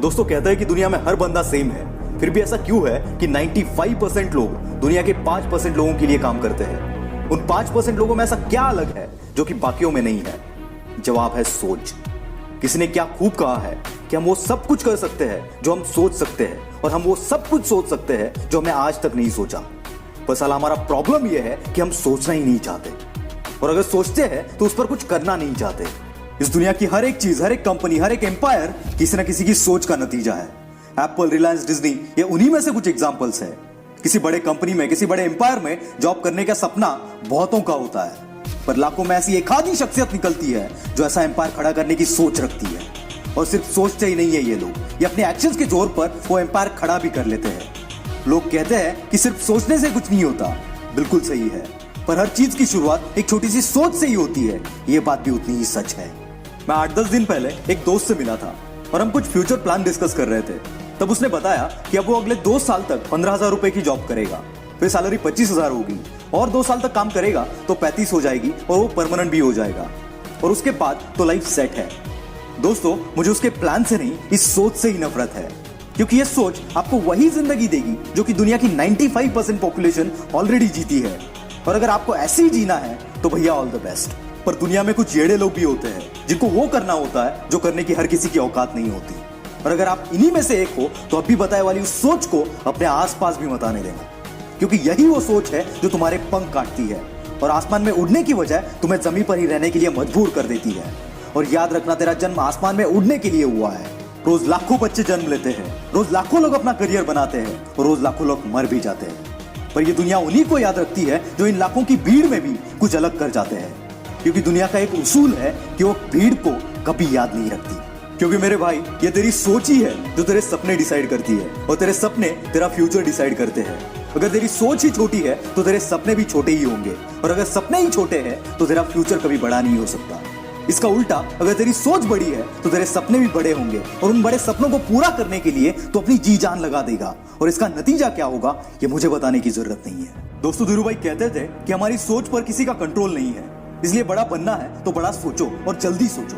दोस्तों कहते हैं कि दुनिया में हर बंदा सेम है, फिर भी ऐसा क्यों है कि 95% लोग दुनिया के 5% लोगों के लिए काम करते हैं। उन 5% लोगों में ऐसा क्या अलग है जो कि बाकियों में नहीं है? जवाब है सोच। किसी ने क्या खूब कहा है कि हम वो सब कुछ कर सकते हैं जो हम सोच सकते हैं, और हम वो सब कुछ सोच सकते हैं जो हमने आज तक नहीं सोचा। पर साला हमारा प्रॉब्लम यह है कि हम सोचना ही नहीं चाहते, और अगर सोचते हैं तो उस पर कुछ करना नहीं चाहते। इस दुनिया की हर एक चीज, हर एक कंपनी, हर एक एम्पायर किसी ना किसी की सोच का नतीजा है। एप्पल, रिलायंस, डिज्नी, ये उन्हीं में से कुछ एग्जांपल्स है। किसी बड़े कंपनी में, किसी बड़े एम्पायर में जॉब करने का सपना बहुतों का होता है, पर लाखों में ऐसी एक आधी शख्सियत निकलती है जो ऐसा एम्पायर खड़ा करने की सोच रखती है। और सिर्फ सोचते ही नहीं है ये लोग, ये अपने एक्शंस के जोर पर वो एम्पायर खड़ा भी कर लेते हैं। लोग कहते हैं कि सिर्फ सोचने से कुछ नहीं होता। बिल्कुल सही है, पर हर चीज की शुरुआत एक छोटी सी सोच से ही होती है। ये बात भी उतनी ही सच है। मैं 8-10 दिन पहले एक दोस्त से मिला था और हम कुछ फ्यूचर प्लान डिस्कस कर रहे थे। तब उसने बताया कि अब वो अगले 2 साल तक 15,000 रुपए की जॉब करेगा, फिर सैलरी 25,000 होगी, और 2 साल तक काम करेगा तो 35 हो जाएगी और वो परमानेंट भी हो जाएगा, और उसके बाद तो लाइफ सेट है। दोस्तों, मुझे उसके प्लान से नहीं, इस सोच से ही नफरत है, क्योंकि ये सोच आपको वही जिंदगी देगी जो कि दुनिया की 95% पॉपुलेशन ऑलरेडी जीती है। और अगर आपको ऐसे ही जीना है तो भैया ऑल द बेस्ट। पर दुनिया में कुछ येड़े लोग भी होते हैं जिनको वो करना होता है जो करने की हर किसी की औकात नहीं होती। और अगर आप इन्हीं में से एक हो तो अभी बताए वाली उस सोच को अपने आसपास भी मत आने देना, क्योंकि यही वो सोच है जो तुम्हारे पंख काटती है और आसमान में उड़ने की बजाय तुम्हें जमीन पर ही रहने के लिए मजबूर कर देती है। और याद रखना, तेरा जन्म आसमान में उड़ने के लिए हुआ है। रोज लाखों बच्चे जन्म लेते हैं, रोज लाखों लोग अपना करियर बनाते हैं, और रोज लाखों लोग मर भी जाते हैं। पर ये दुनिया उन्हीं को याद रखती है जो इन लाखों की भीड़ में भी कुछ अलग कर जाते हैं, क्योंकि दुनिया का एक उसूल है कि वो भीड़ को कभी याद नहीं रखती। क्योंकि मेरे भाई, ये तेरी सोच ही है जो तेरे सपने डिसाइड करती है, और तेरे सपने तेरा फ्यूचर डिसाइड करते हैं। अगर तेरी सोच ही छोटी है तो तेरे सपने भी छोटे ही होंगे, और अगर सपने ही छोटे हैं तो तेरा फ्यूचर कभी बड़ा नहीं हो सकता। इसका उल्टा, अगर तेरी सोच बड़ी है तो तेरे सपने भी बड़े होंगे, और उन बड़े सपनों को पूरा करने के लिए तो अपनी जी जान लगा देगा। और इसका नतीजा क्या होगा ये मुझे बताने की जरूरत नहीं है। दोस्तों, धीरू भाई कहते थे कि हमारी सोच पर किसी का कंट्रोल नहीं है, इसलिए बड़ा बनना है तो बड़ा सोचो और जल्दी सोचो।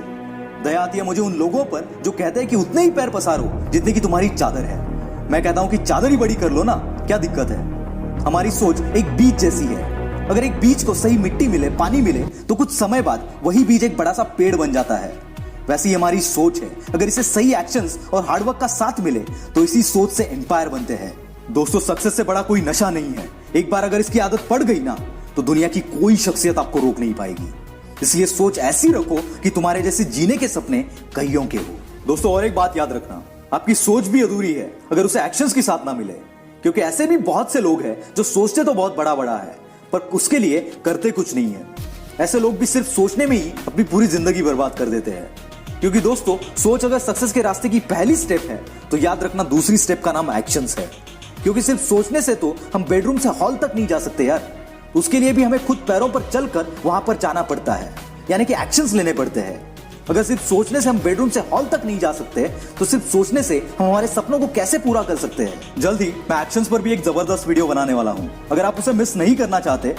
दया आती है मुझे उन लोगों पर जो कहते हैं कि उतने ही पैर पसारो जितने की तुम्हारी चादर है। मैं कहता हूं कि चादर ही बड़ी कर लो ना, क्या दिक्कत है। हमारी सोच एक बीज जैसी है। अगर एक बीज को सही मिट्टी मिले, पानी मिले, तो कुछ समय बाद वही बीज एक बड़ा सा पेड़ बन जाता है। वैसी हमारी सोच है। अगर इसे सही एक्शंस और हार्डवर्क का साथ मिले तो इसी सोच से एम्पायर बनते हैं। दोस्तों, सक्सेस से बड़ा कोई नशा नहीं है। एक बार अगर इसकी आदत पड़ गई ना तो दुनिया की कोई शख्सियत आपको रोक नहीं पाएगी। इसलिए सोच ऐसी रखो कि तुम्हारे जैसे जीने के सपने कईयों के हो। दोस्तों, और एक बात याद रखना, आपकी सोच भी अधूरी है अगर उसे एक्शंस के साथ ना मिले, क्योंकि ऐसे भी बहुत से लोग हैं जो सोचते तो बहुत बड़ा बड़ा है पर उसके लिए करते कुछ नहीं है। ऐसे लोग भी सिर्फ सोचने में ही अपनी पूरी जिंदगी बर्बाद कर देते हैं। क्योंकि दोस्तों, सोच अगर सक्सेस के रास्ते की पहली स्टेप है तो याद रखना दूसरी स्टेप का नाम एक्शंस है। क्योंकि सिर्फ सोचने से तो हम बेडरूम से हॉल तक नहीं जा सकते यार, उसके लिए भी हमें खुद पैरों पर चलकर वहां पर जाना पड़ता है, यानी कि एक्शंस लेने पड़ते हैं। अगर सिर्फ सोचने से हम बेडरूम से हॉल तक नहीं जा सकते तो सिर्फ सोचने से हम हमारे सपनों को कैसे पूरा कर सकते हैं। जल्द ही मैं एक्शंस पर भी एक जबरदस्त वीडियो बनाने वाला हूं, अगर आप उसे मिस नहीं करना चाहते